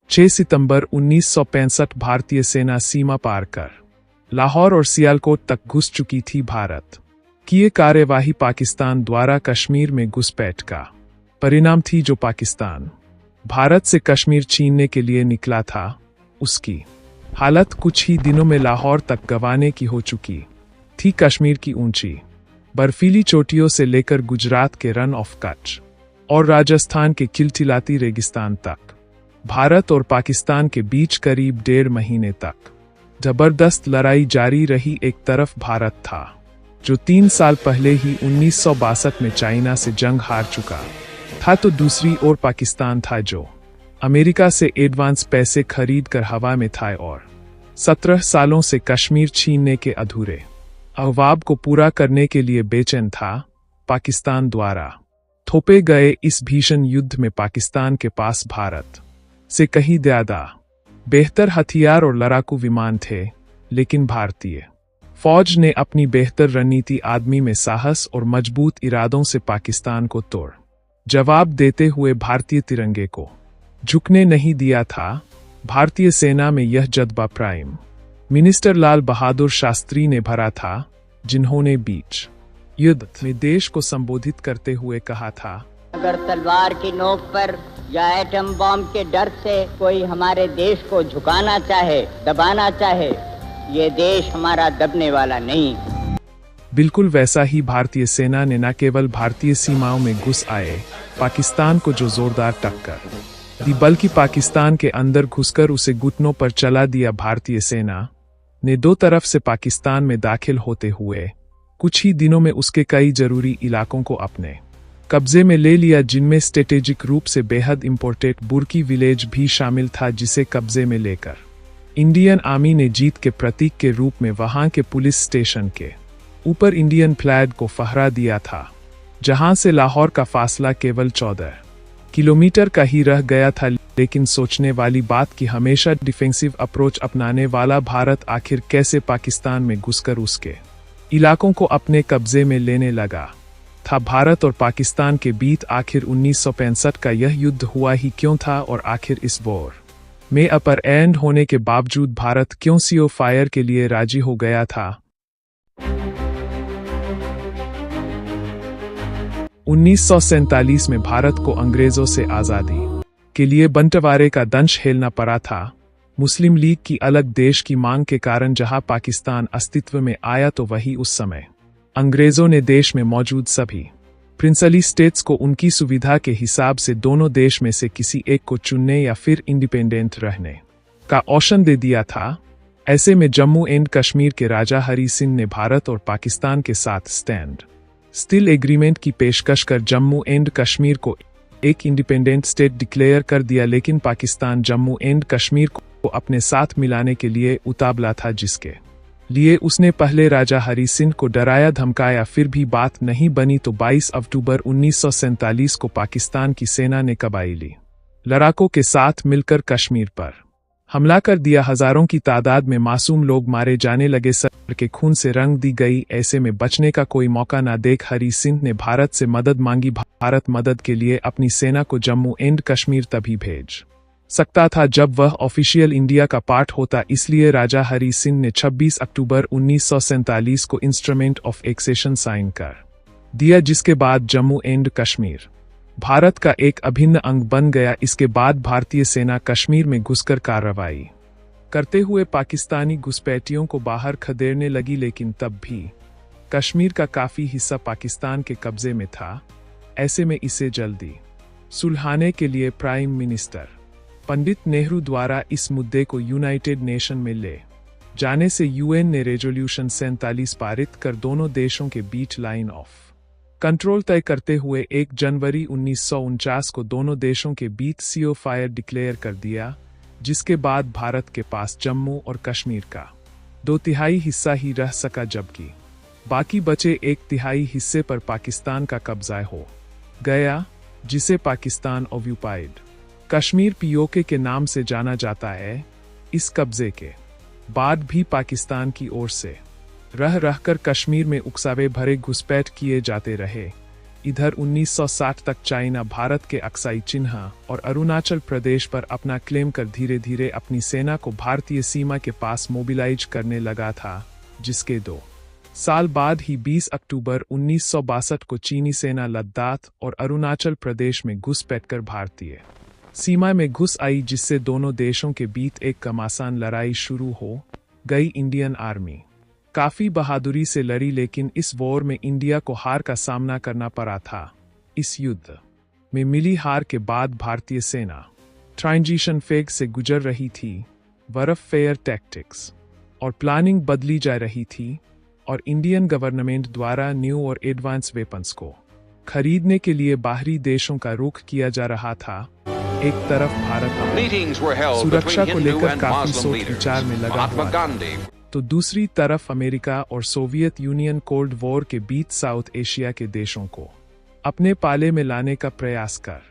6 सितंबर 1965 भारतीय सेना सीमा पार कर लाहौर और सियालकोट तक घुस चुकी थी। भारत की ये कार्यवाही पाकिस्तान द्वारा कश्मीर में घुसपैठ का परिणाम थी। जो पाकिस्तान भारत से कश्मीर छीनने के लिए निकला था, उसकी हालत कुछ ही दिनों में लाहौर तक गंवाने की हो चुकी थी। कश्मीर की ऊंची बर्फीली चोटियों से लेकर गुजरात के रन ऑफ कच्छ और राजस्थान के खिलखिलाती रेगिस्तान तक भारत और पाकिस्तान के बीच करीब 1.5 महीने तक जबरदस्त लड़ाई जारी रही। एक तरफ भारत था जो 3 साल पहले ही 1962 में चाइना से जंग हार चुका था, तो दूसरी ओर पाकिस्तान था जो अमेरिका से एडवांस पैसे खरीद कर हवा में था और 17 सालों से कश्मीर छीनने के अधूरे अहवाब को पूरा करने के लिए बेचैन था। पाकिस्तान द्वारा थोपे गए इस भीषण युद्ध में पाकिस्तान के पास भारत से कहीं ज्यादा बेहतर हथियार और लड़ाकू विमान थे, लेकिन भारतीय फौज ने अपनी बेहतर रणनीति, आदमी में साहस और मजबूत इरादों से पाकिस्तान को तोड़ जवाब देते हुए भारतीय तिरंगे को झुकने नहीं दिया था। भारतीय सेना में यह जज्बा प्राइम मिनिस्टर लाल बहादुर शास्त्री ने भरा था, जिन्होंने बीच युद्ध में देश को संबोधित करते हुए कहा था, अगर तलवार की नोक पर या एटम बम के डर से कोई हमारे देश को झुकाना चाहे, दबाना चाहे, ये देश हमारा दबने वाला नहीं। बिल्कुल वैसा ही भारतीय सेना ने न केवल भारतीय सीमाओं में घुस आए पाकिस्तान को जो जोरदार टक्कर दी, बल्कि पाकिस्तान के अंदर घुसकर उसे घुटनों पर चला दिया। भारतीय सेना ने 2 तरफ से पाकिस्तान में दाखिल होते हुए कुछ ही दिनों में उसके कई जरूरी इलाकों को अपने कब्जे में ले लिया, जिनमें स्ट्रेटेजिक रूप से बेहद इंपोर्टेंट बुर्की विलेज भी शामिल था, जिसे कब्जे में लेकर इंडियन आर्मी ने जीत के प्रतीक के रूप में वहां के पुलिस स्टेशन के ऊपर इंडियन फ्लैग को फहरा दिया था, जहां से लाहौर का फासला केवल 14 किलोमीटर का ही रह गया था। लेकिन सोचने वाली बात कि हमेशा डिफेंसिव अप्रोच अपनाने वाला भारत आखिर कैसे पाकिस्तान में घुसकर उसके इलाकों को अपने कब्जे में लेने लगा था। भारत और पाकिस्तान के बीच आखिर 1965 का यह युद्ध हुआ ही क्यों था, और आखिर इस वॉर में अपर एंड होने के बावजूद भारत क्यों सीओ फायर के लिए राजी हो गया था। 1947 में भारत को अंग्रेजों से आजादी के लिए बंटवारे का दंश झेलना पड़ा था। मुस्लिम लीग की अलग देश की मांग के कारण जहां पाकिस्तान अस्तित्व में आया, तो वही उस समय अंग्रेजों ने देश में मौजूद सभी प्रिंसली स्टेट्स को उनकी सुविधा के हिसाब से दोनों देश में से किसी एक को चुनने या फिर इंडिपेंडेंट रहने का ऑप्शन दे दिया था। ऐसे में जम्मू एंड कश्मीर के राजा हरि सिंह ने भारत और पाकिस्तान के साथ स्टैंड स्टिल एग्रीमेंट की पेशकश कर जम्मू एंड कश्मीर को एक इंडिपेंडेंट स्टेट डिक्लेयर कर दिया। लेकिन पाकिस्तान जम्मू एंड कश्मीर को अपने साथ मिलाने के लिए उतावला था, जिसके लिए उसने पहले राजा हरि सिंह को डराया धमकाया। फिर भी बात नहीं बनी तो 22 अक्टूबर 1947 को पाकिस्तान की सेना ने कबाइली लड़ाकों के साथ मिलकर कश्मीर पर हमला कर दिया। हजारों की तादाद में मासूम लोग मारे जाने लगे, सर के खून से रंग दी गई। ऐसे में बचने का कोई मौका न देख हरि सिंह ने भारत से मदद मांगी। भारत मदद के लिए अपनी सेना को जम्मू एंड कश्मीर तभी भेज सकता था जब वह ऑफिशियल इंडिया का पार्ट होता। इसलिए राजा हरि सिंह ने 26 अक्टूबर 1947 को इंस्ट्रूमेंट ऑफ एक्सेशन साइन कर दिया, जिसके बाद जम्मू एंड कश्मीर भारत का एक अभिन्न अंग बन गया। इसके बाद भारतीय सेना कश्मीर में घुसकर कार्रवाई करते हुए पाकिस्तानी घुसपैठियों को बाहर खदेड़ने लगी, लेकिन तब भी कश्मीर का काफी हिस्सा पाकिस्तान के कब्जे में था। ऐसे में इसे जल्दी सुलझाने के लिए प्राइम मिनिस्टर पंडित नेहरू द्वारा इस मुद्दे को यूनाइटेड नेशन में ले जाने से यूएन ने रेजोल्यूशन 47 पारित कर दोनों देशों के बीच लाइन ऑफ कंट्रोल तय करते हुए 1 जनवरी 1949 को दोनों देशों के बीच सीओ फायर डिक्लेयर कर दिया, जिसके बाद भारत के पास जम्मू और कश्मीर का 2/3 हिस्सा ही रह सका, जबकि बाकी बचे 1/3 हिस्से पर पाकिस्तान का कब्जा हो गया, जिसे पाकिस्तान ऑक्युपाइड कश्मीर पीओके के नाम से जाना जाता है। इस कब्जे के बाद भी पाकिस्तान की ओर से रहकर कश्मीर में उकसावे भरे घुसपैठ किए जाते रहे। इधर 1960 तक चाइना भारत के अक्साई चिन्ह और अरुणाचल प्रदेश पर अपना क्लेम कर धीरे धीरे अपनी सेना को भारतीय सीमा के पास मोबिलाइज करने लगा था, जिसके 2 साल बाद ही 20 अक्टूबर 1962 को चीनी सेना लद्दाख और अरुणाचल प्रदेश में घुसपैठकर भारतीय सीमा में घुस आई, जिससे दोनों देशों के बीच एक घमासान लड़ाई शुरू हो गई। इंडियन आर्मी काफी बहादुरी से लड़ी, लेकिन इस वॉर में इंडिया को हार का सामना करना पड़ा था। इस युद्ध में मिली हार के बाद भारतीय सेना ट्रांजिशन फेज से गुजर रही थी। वॉरफेयर टैक्टिक्स और प्लानिंग बदली जा रही थी और इंडियन गवर्नमेंट द्वारा न्यू और एडवांस वेपन्स को खरीदने के लिए बाहरी देशों का रुख किया जा रहा था। एक तरफ भारत सुरक्षा को लेकर काफी सोच विचार में लगा हुआ था, तो दूसरी तरफ अमेरिका और सोवियत यूनियन कोल्ड वॉर के बीच साउथ एशिया के देशों को अपने पाले में लाने का प्रयास कर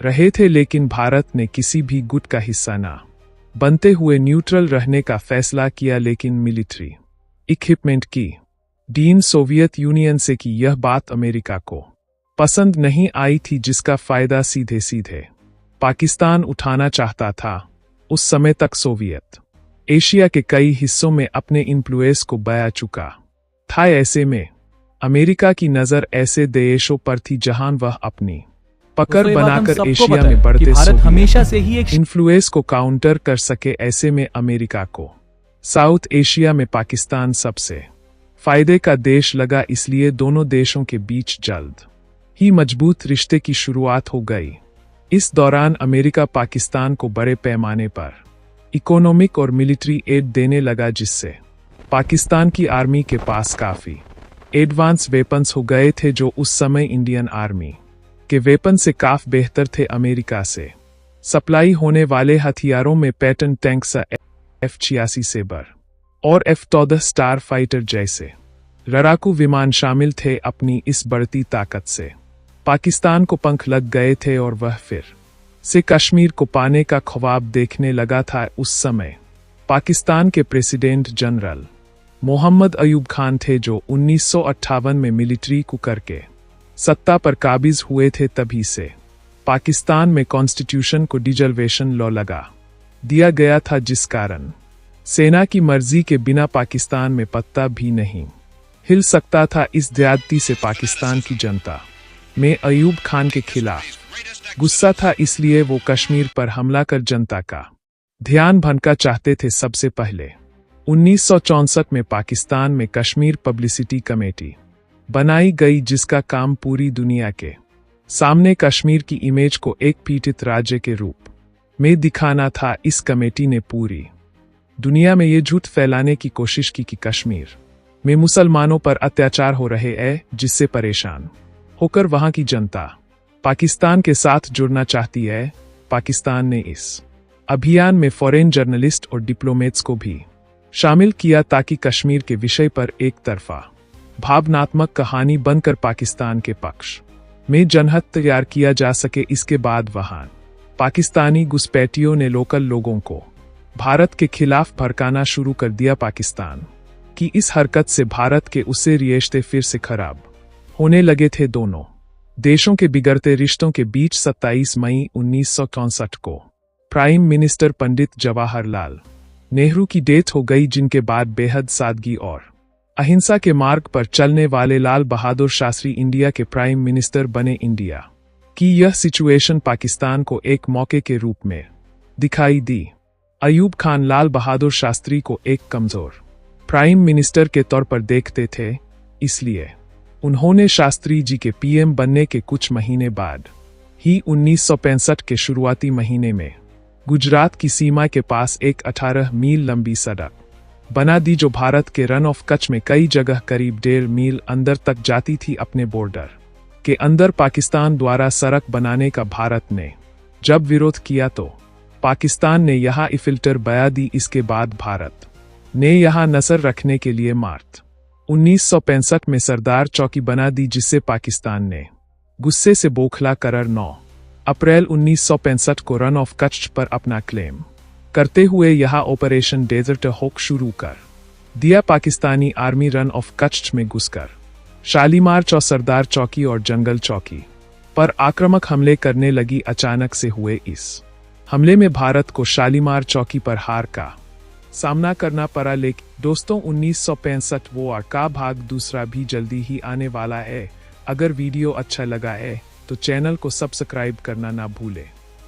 रहे थे। लेकिन भारत ने किसी भी गुट का हिस्सा न बनते हुए न्यूट्रल रहने का फैसला किया। लेकिन मिलिट्री इक्विपमेंट की डील सोवियत यूनियन से की, यह बात अमेरिका को पसंद नहीं आई थी, जिसका फायदा सीधे सीधे पाकिस्तान उठाना चाहता था। उस समय तक सोवियत एशिया के कई हिस्सों में अपने इन्फ्लुएंस को बया चुका था। ऐसे में अमेरिका की नजर ऐसे देशों पर थी जहां वह अपनी पकड़ बनाकर एशिया में बढ़ते हमेशा से ही एक इन्फ्लुएंस को काउंटर कर सके। ऐसे में अमेरिका को साउथ एशिया में पाकिस्तान सबसे फायदे का देश लगा, इसलिए दोनों देशों के बीच जल्द ही मजबूत रिश्ते की शुरुआत हो गई। इस दौरान अमेरिका पाकिस्तान को बड़े पैमाने पर इकोनॉमिक और मिलिट्री एड देने लगा, जिससे पाकिस्तान की आर्मी के पास काफी एडवांस वेपन्स हो गए थे, जो उस समय इंडियन आर्मी के वेपन से काफी बेहतर थे। अमेरिका से सप्लाई होने वाले हथियारों में पैटर्न टैंक्स F-86 सेबर और F-14 स्टार फाइटर जैसे लड़ाकू विमान शामिल थे। अपनी इस बढ़ती ताकत से पाकिस्तान को पंख लग गए थे और वह फिर से कश्मीर को पाने का ख्वाब देखने लगा था। उस समय पाकिस्तान के प्रेसिडेंट जनरल मोहम्मद अयूब खान थे, जो 1958 में मिलिट्री coup करके सत्ता पर काबिज हुए थे। तभी से पाकिस्तान में कॉन्स्टिट्यूशन को डिजर्वेशन लॉ लगा दिया गया था, जिस कारण सेना की मर्जी के बिना पाकिस्तान में पत्ता भी नहीं हिल सकता था। इस ज्यादती से पाकिस्तान की जनता में अयूब खान के खिलाफ गुस्सा था, इसलिए वो कश्मीर पर हमला कर जनता का ध्यान भटका चाहते थे। सबसे पहले 1964 में पाकिस्तान में कश्मीर पब्लिसिटी कमेटी बनाई गई, जिसका काम पूरी दुनिया के सामने कश्मीर की इमेज को एक पीड़ित राज्य के रूप में दिखाना था। इस कमेटी ने पूरी दुनिया में ये झूठ फैलाने की कोशिश की कि कश्मीर में मुसलमानों पर अत्याचार हो रहे हैं, जिससे परेशान होकर वहां की जनता पाकिस्तान के साथ जुड़ना चाहती है। पाकिस्तान ने इस अभियान में फॉरेन जर्नलिस्ट और डिप्लोमेट्स को भी शामिल किया, ताकि कश्मीर के विषय पर एक तरफा भावनात्मक कहानी बनकर पाकिस्तान के पक्ष में जनहित तैयार किया जा सके। इसके बाद वहां पाकिस्तानी घुसपैठियों ने लोकल लोगों को भारत के खिलाफ भड़काना शुरू कर दिया। पाकिस्तान की इस हरकत से भारत के उससे रिश्ते फिर से खराब होने लगे थे। दोनों देशों के बिगड़ते रिश्तों के बीच 27 मई 1964 को प्राइम मिनिस्टर पंडित जवाहरलाल नेहरू की डेथ हो गई, जिनके बाद बेहद सादगी और अहिंसा के मार्ग पर चलने वाले लाल बहादुर शास्त्री इंडिया के प्राइम मिनिस्टर बने। इंडिया की यह सिचुएशन पाकिस्तान को एक मौके के रूप में दिखाई दी। अयूब खान लाल बहादुर शास्त्री को एक कमजोर प्राइम मिनिस्टर के तौर पर देखते थे, इसलिए उन्होंने शास्त्री जी के पीएम बनने के कुछ महीने बाद ही 1965 के शुरुआती महीने में गुजरात की सीमा के पास एक 18 मील लंबी सड़क बना दी, जो भारत के रन ऑफ कच्छ में कई जगह करीब 1.5 मील अंदर तक जाती थी। अपने बॉर्डर के अंदर पाकिस्तान द्वारा सड़क बनाने का भारत ने जब विरोध किया, तो पाकिस्तान ने यहां फिल्टर बया दी। इसके बाद भारत ने यहां नजर रखने के लिए मार्च 1965 में सरदार चौकी बना दी, जिससे पाकिस्तान ने गुस्से से बौखला कर 9 अप्रैल 1965 को रन ऑफ कच्छ पर अपना क्लेम करते हुए यहां ऑपरेशन डेजर्ट हॉक शुरू कर दिया। Pakistani army run of Kutch में घुसकर शालीमार चौक, सरदार चौकी और जंगल चौकी पर आक्रामक हमले करने लगी। अचानक से हुए इस हमले में भारत को शालीमार चौकी पर हार का सामना करना पड़ा। लेकिन दोस्तों 1965 वॉर का भाग दूसरा भी जल्दी ही आने वाला है। अगर वीडियो अच्छा लगा है तो चैनल को सब्सक्राइब करना ना भूलें।